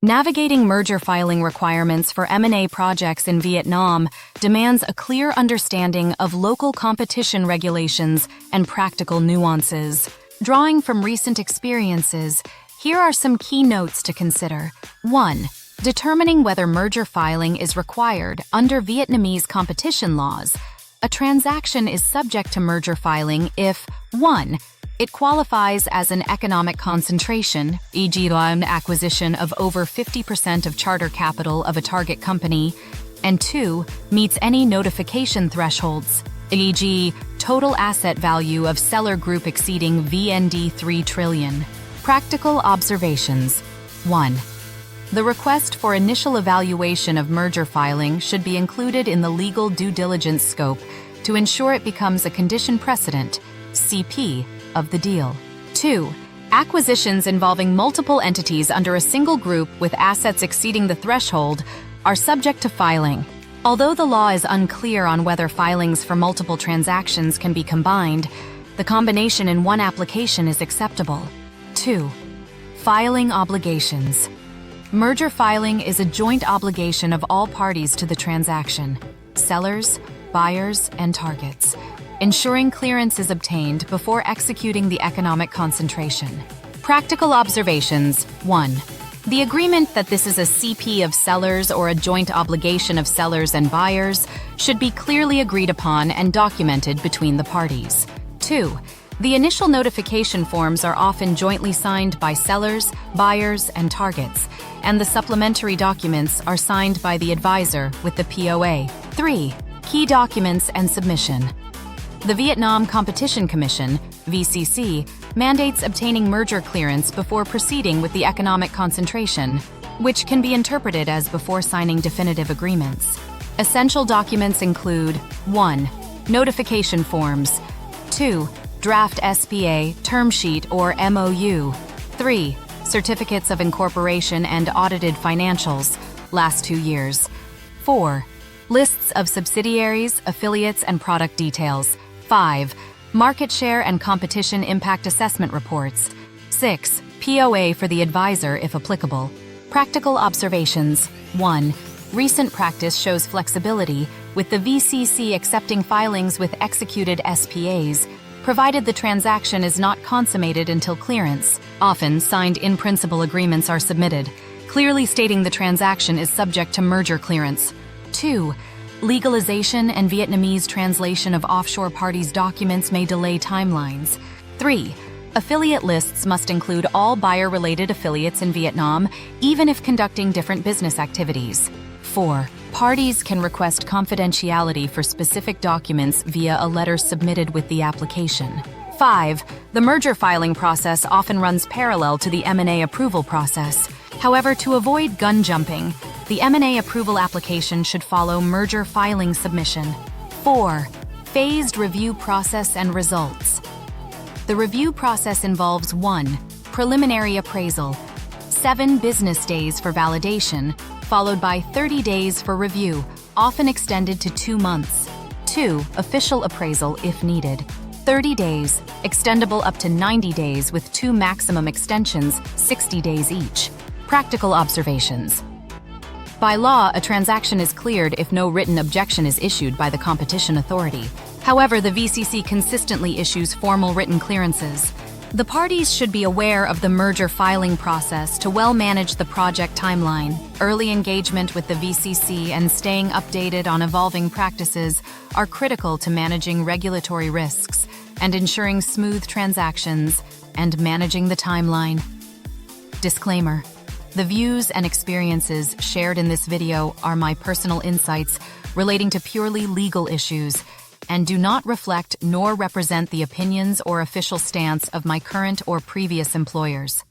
Navigating merger filing requirements for M&A projects in Vietnam demands a clear understanding of local competition regulations and practical nuances. Drawing from recent experiences, here are some key notes to consider. 1. Determining whether merger filing is required under Vietnamese competition laws. A transaction is subject to merger filing if 1. It qualifies as an economic concentration, e.g. an acquisition of over 50% of charter capital of a target company, and 2. Meets any notification thresholds, e.g. total asset value of seller group exceeding VND 3 trillion. Practical observations. 1. The request for initial evaluation of merger filing should be included in the legal due diligence scope to ensure it becomes a condition precedent, CP, of the deal. 2. Acquisitions involving multiple entities under a single group with assets exceeding the threshold are subject to filing. Although the law is unclear on whether filings for multiple transactions can be combined, the combination in one application is acceptable. 2. Filing obligations. Merger filing is a joint obligation of all parties to the transaction: sellers, buyers, and targets, ensuring clearance is obtained before executing the economic concentration. Practical observations. 1. The agreement that this is a CP of sellers or a joint obligation of sellers and buyers should be clearly agreed upon and documented between the parties. 2. The initial notification forms are often jointly signed by sellers, buyers, and targets, and the supplementary documents are signed by the advisor with the POA. 3. Key documents and submission. The Vietnam Competition Commission, VCC, mandates obtaining merger clearance before proceeding with the economic concentration, which can be interpreted as before signing definitive agreements. Essential documents include 1. Notification forms. 2. Draft SPA, term sheet, or MOU. 3. Certificates of incorporation and audited financials, last 2 years. 4. Lists of subsidiaries, affiliates, and product details. 5. Market share and competition impact assessment reports. 6. POA for the advisor if applicable. Practical observations. 1. Recent practice shows flexibility, with the VCC accepting filings with executed SPAs, provided the transaction is not consummated until clearance. Often, signed in-principle agreements are submitted, clearly stating the transaction is subject to merger clearance. 2. Legalization and Vietnamese translation of offshore parties' documents may delay timelines. 3. Affiliate lists must include all buyer-related affiliates in Vietnam, even if conducting different business activities. 4. Parties can request confidentiality for specific documents via a letter submitted with the application. 5. The merger filing process often runs parallel to the M&A approval process. However, to avoid gun jumping, the M&A approval application should follow merger filing submission. 4. Phased review process and results. The review process involves 1. Preliminary appraisal, 7 business days for validation, followed by 30 days for review, often extended to 2 months. 2. Official appraisal if needed, 30 days, extendable up to 90 days with 2 maximum extensions, 60 days each. Practical observations. By law, a transaction is cleared if no written objection is issued by the competition authority. However, the VCC consistently issues formal written clearances. The parties should be aware of the merger filing process to well manage the project timeline. Early engagement with the VCC and staying updated on evolving practices are critical to managing regulatory risks and ensuring smooth transactions and managing the timeline. Disclaimer: the views and experiences shared in this video are my personal insights relating to purely legal issues and do not reflect nor represent the opinions or official stance of my current or previous employers.